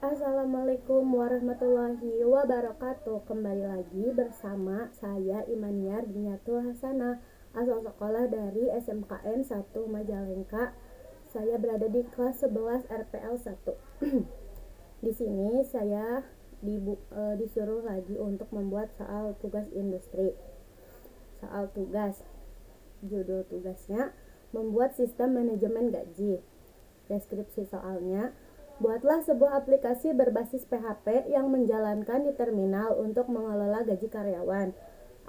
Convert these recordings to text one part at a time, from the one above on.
Assalamualaikum warahmatullahi wabarakatuh. Kembali lagi bersama saya Imaniar Diniatul Hasanah, asal sekolah dari SMKN 1 Majalengka. Saya berada di kelas 11 RPL 1. Di sini saya disuruh lagi untuk membuat soal tugas industri. Soal tugas, judul tugasnya membuat sistem manajemen gaji. Deskripsi soalnya: buatlah sebuah aplikasi berbasis PHP yang menjalankan di terminal untuk mengelola gaji karyawan.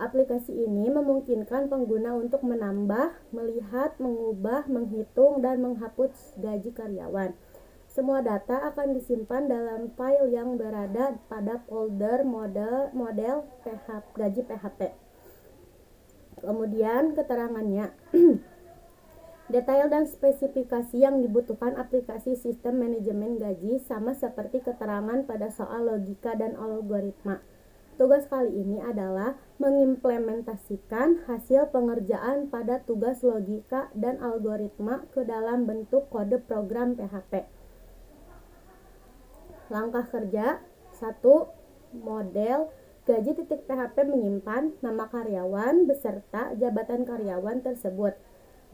Aplikasi ini memungkinkan pengguna untuk menambah, melihat, mengubah, menghitung, dan menghapus gaji karyawan. Semua data akan disimpan dalam file yang berada pada folder model gaji PHP. Kemudian keterangannya. Detail dan spesifikasi yang dibutuhkan aplikasi sistem manajemen gaji sama seperti keterangan pada soal logika dan algoritma. Tugas kali ini adalah mengimplementasikan hasil pengerjaan pada tugas logika dan algoritma ke dalam bentuk kode program PHP. Langkah kerja: 1. Model gaji.php menyimpan nama karyawan beserta jabatan karyawan tersebut.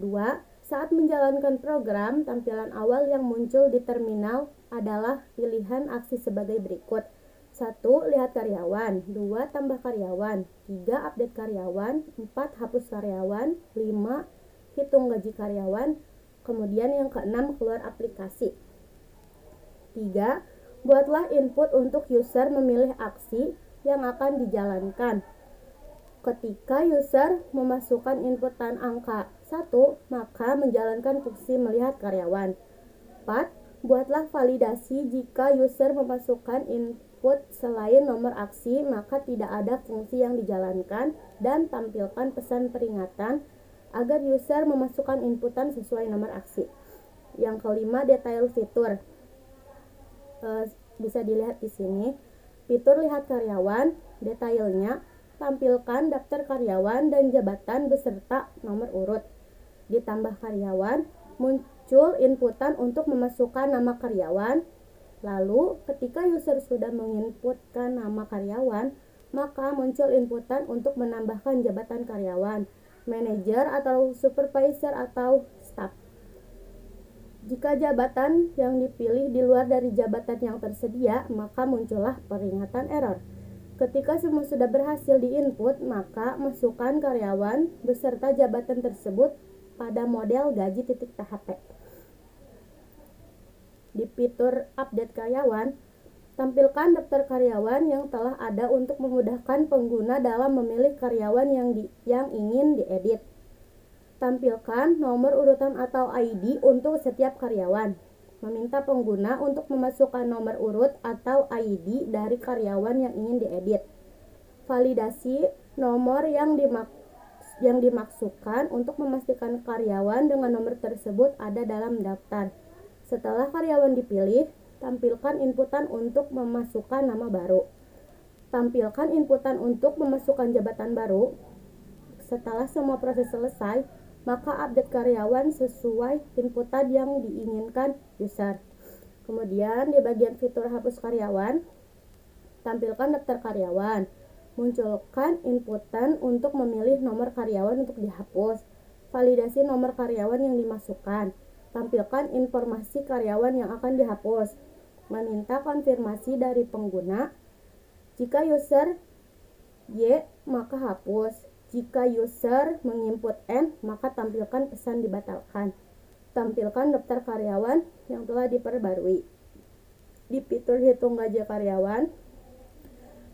2. Saat menjalankan program, tampilan awal yang muncul di terminal adalah pilihan aksi sebagai berikut. 1. Lihat karyawan. 2. Tambah karyawan. 3. Update karyawan. 4. Hapus karyawan. 5. Hitung gaji karyawan. Kemudian yang keenam, keluar aplikasi. 3. Buatlah input untuk user memilih aksi yang akan dijalankan. Ketika user memasukkan inputan angka 1, maka menjalankan fungsi melihat karyawan. 4. Buatlah validasi jika user memasukkan input selain nomor aksi, maka tidak ada fungsi yang dijalankan, dan tampilkan pesan peringatan agar user memasukkan inputan sesuai nomor aksi. Yang kelima, detail fitur. Bisa dilihat di sini. Fitur lihat karyawan, detailnya: tampilkan daftar karyawan dan jabatan beserta nomor urut. Ditambah karyawan, muncul inputan untuk memasukkan nama karyawan. Lalu, ketika user sudah menginputkan nama karyawan, maka muncul inputan untuk menambahkan jabatan karyawan, manajer atau supervisor atau staff. Jika jabatan yang dipilih di luar dari jabatan yang tersedia, maka muncullah peringatan error. Ketika semua sudah berhasil diinput, maka masukkan karyawan beserta jabatan tersebut pada model gaji.php. Di fitur update karyawan, tampilkan daftar karyawan yang telah ada untuk memudahkan pengguna dalam memilih karyawan yang ingin diedit. Tampilkan nomor urutan atau ID untuk setiap karyawan. Meminta pengguna untuk memasukkan nomor urut atau ID dari karyawan yang ingin diedit. Validasi nomor yang dimaksudkan untuk memastikan karyawan dengan nomor tersebut ada dalam daftar. Setelah karyawan dipilih, tampilkan inputan untuk memasukkan nama baru. Tampilkan inputan untuk memasukkan jabatan baru. Setelah semua proses selesai, maka update karyawan sesuai inputan yang diinginkan user. Kemudian di bagian fitur hapus karyawan, tampilkan daftar karyawan. Munculkan inputan untuk memilih nomor karyawan untuk dihapus. Validasi nomor karyawan yang dimasukkan. Tampilkan informasi karyawan yang akan dihapus. Meminta konfirmasi dari pengguna. Jika user Y, maka hapus. Jika user menginput N, maka tampilkan pesan dibatalkan. Tampilkan daftar karyawan yang telah diperbarui. Di fitur hitung gaji karyawan,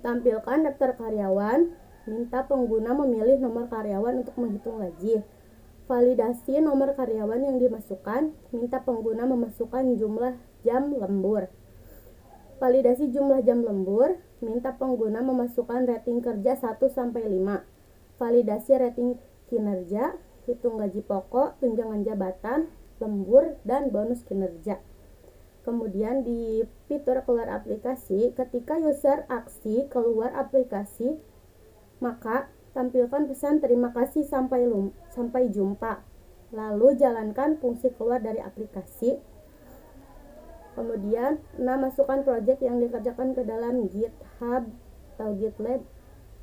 tampilkan daftar karyawan. Minta pengguna memilih nomor karyawan untuk menghitung gaji. Validasi nomor karyawan yang dimasukkan. Minta pengguna memasukkan jumlah jam lembur. Validasi jumlah jam lembur. Minta pengguna memasukkan rating kerja 1-5. Validasi rating kinerja, hitung gaji pokok, tunjangan jabatan, lembur, dan bonus kinerja. Kemudian di fitur keluar aplikasi, ketika user aksi keluar aplikasi, maka tampilkan pesan terima kasih sampai jumpa. Lalu jalankan fungsi keluar dari aplikasi. Kemudian 6. Masukkan project yang dikerjakan ke dalam GitHub atau GitLab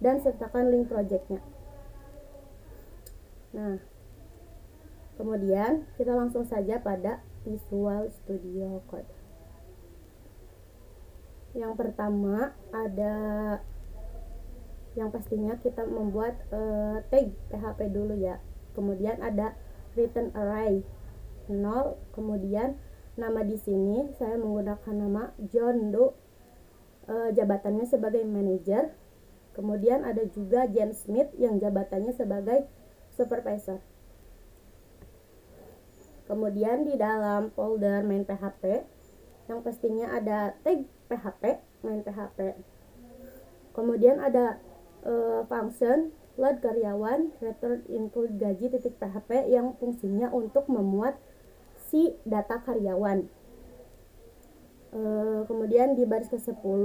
dan sertakan link projectnya. Nah, kemudian kita langsung saja pada Visual Studio Code. Yang pertama ada yang pastinya kita membuat tag PHP dulu ya. Kemudian ada return array 0, kemudian nama di sini saya menggunakan nama John Doe, jabatannya sebagai manager. Kemudian ada juga Jen Smith yang jabatannya sebagai supervisor. Kemudian di dalam folder main PHP yang pastinya ada tag PHP, main PHP. Kemudian ada function load karyawan return include gaji .php yang fungsinya untuk memuat si data karyawan. Kemudian di baris ke-10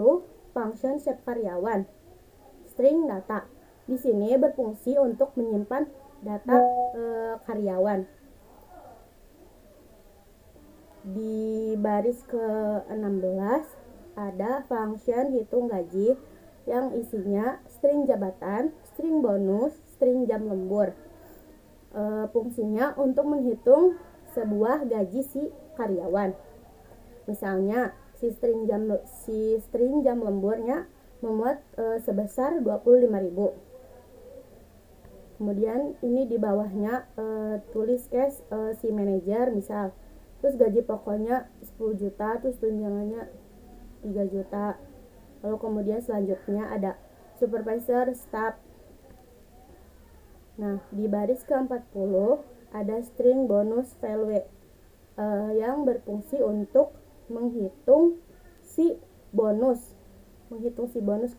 function save karyawan string data. Di sini berfungsi untuk menyimpan data karyawan. Di baris ke-16 ada function hitung gaji yang isinya string jabatan, string bonus, string jam lembur. Fungsinya untuk menghitung sebuah gaji si karyawan. Misalnya si string jam lemburnya memuat sebesar 25.000. Kemudian ini di bawahnya tulis case si manajer misal. Terus gaji pokoknya 10 juta, terus tunjangannya 3 juta. Lalu kemudian selanjutnya ada supervisor, staff. Nah, di baris ke-40 ada string bonus value yang berfungsi untuk menghitung si bonus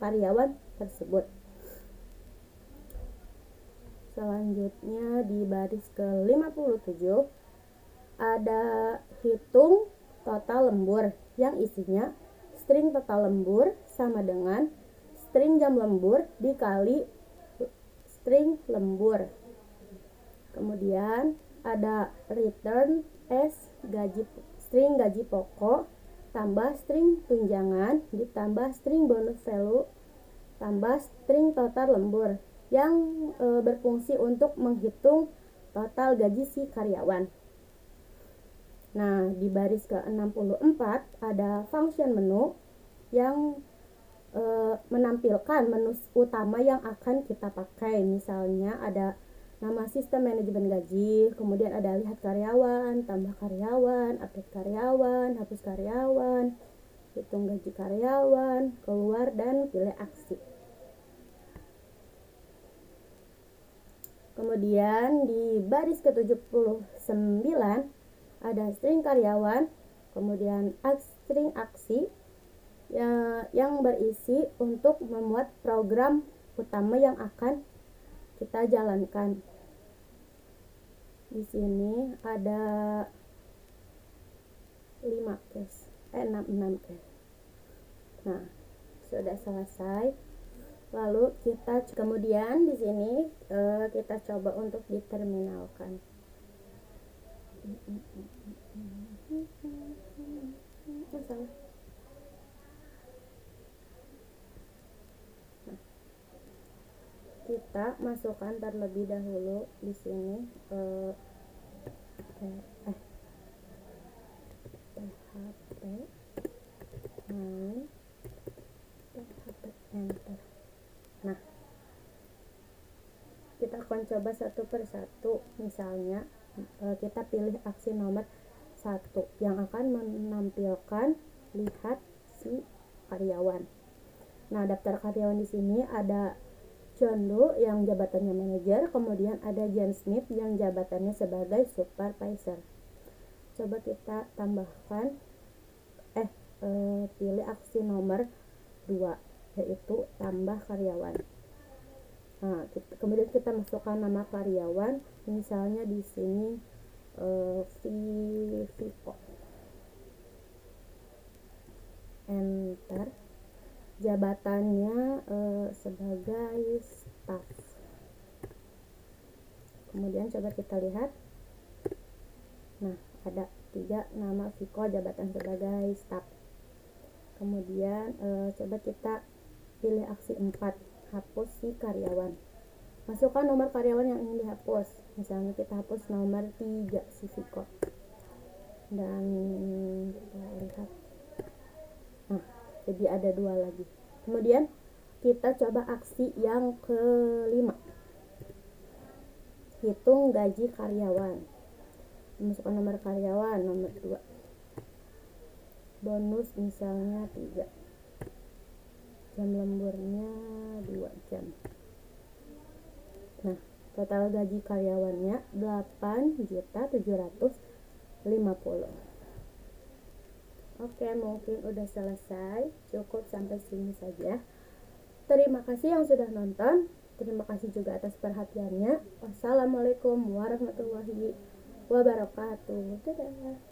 karyawan tersebut. Selanjutnya di baris ke-57 ada hitung total lembur yang isinya string total lembur sama dengan string jam lembur dikali string lembur. Kemudian ada return as string gaji pokok tambah string tunjangan ditambah string bonus value tambah string total lembur yang berfungsi untuk menghitung total gaji si karyawan. Nah, di baris ke-64 ada function menu yang menampilkan menu utama yang akan kita pakai. Misalnya ada nama sistem manajemen gaji, kemudian ada lihat karyawan, tambah karyawan, update karyawan, hapus karyawan, hitung gaji karyawan, keluar dan pilih aksi. Kemudian di baris ke-79 ada string karyawan, kemudian string aksi yang berisi untuk memuat program utama yang akan kita jalankan. Di sini ada 6 case. Nah, sudah selesai. Lalu kemudian di sini kita coba untuk diterminalkan. Kita masukkan terlebih dahulu di sini PHP main PHP enter. Nah, kita akan coba satu persatu. Misalnya kita pilih aksi nomor 1 yang akan menampilkan lihat si karyawan. Nah, daftar karyawan di sini ada John Doe yang jabatannya manajer, kemudian ada Jen Smith yang jabatannya sebagai supervisor. Coba kita tambahkan pilih aksi nomor 2 yaitu tambah karyawan. Nah, kemudian kita masukkan nama karyawan, misalnya di sini Vivo. Enter. Jabatannya sebagai staff. Kemudian coba kita lihat. Nah, ada 3 nama Viko jabatan sebagai staf. Kemudian coba kita pilih aksi 4, hapus si karyawan. Masukkan nomor karyawan yang ingin dihapus. Misalnya kita hapus nomor 3 si Viko. Dan kita lihat, nah jadi ada 2 lagi. Kemudian kita coba aksi yang kelima, hitung gaji karyawan. Masukkan nomor karyawan nomor 2, bonus misalnya 3, jam lemburnya 2 jam. Nah, total gaji karyawannya 8.750.000. Oke, mungkin udah selesai. Cukup sampai sini saja. Terima kasih yang sudah nonton. Terima kasih juga atas perhatiannya. Wassalamualaikum warahmatullahi wabarakatuh. Dadah.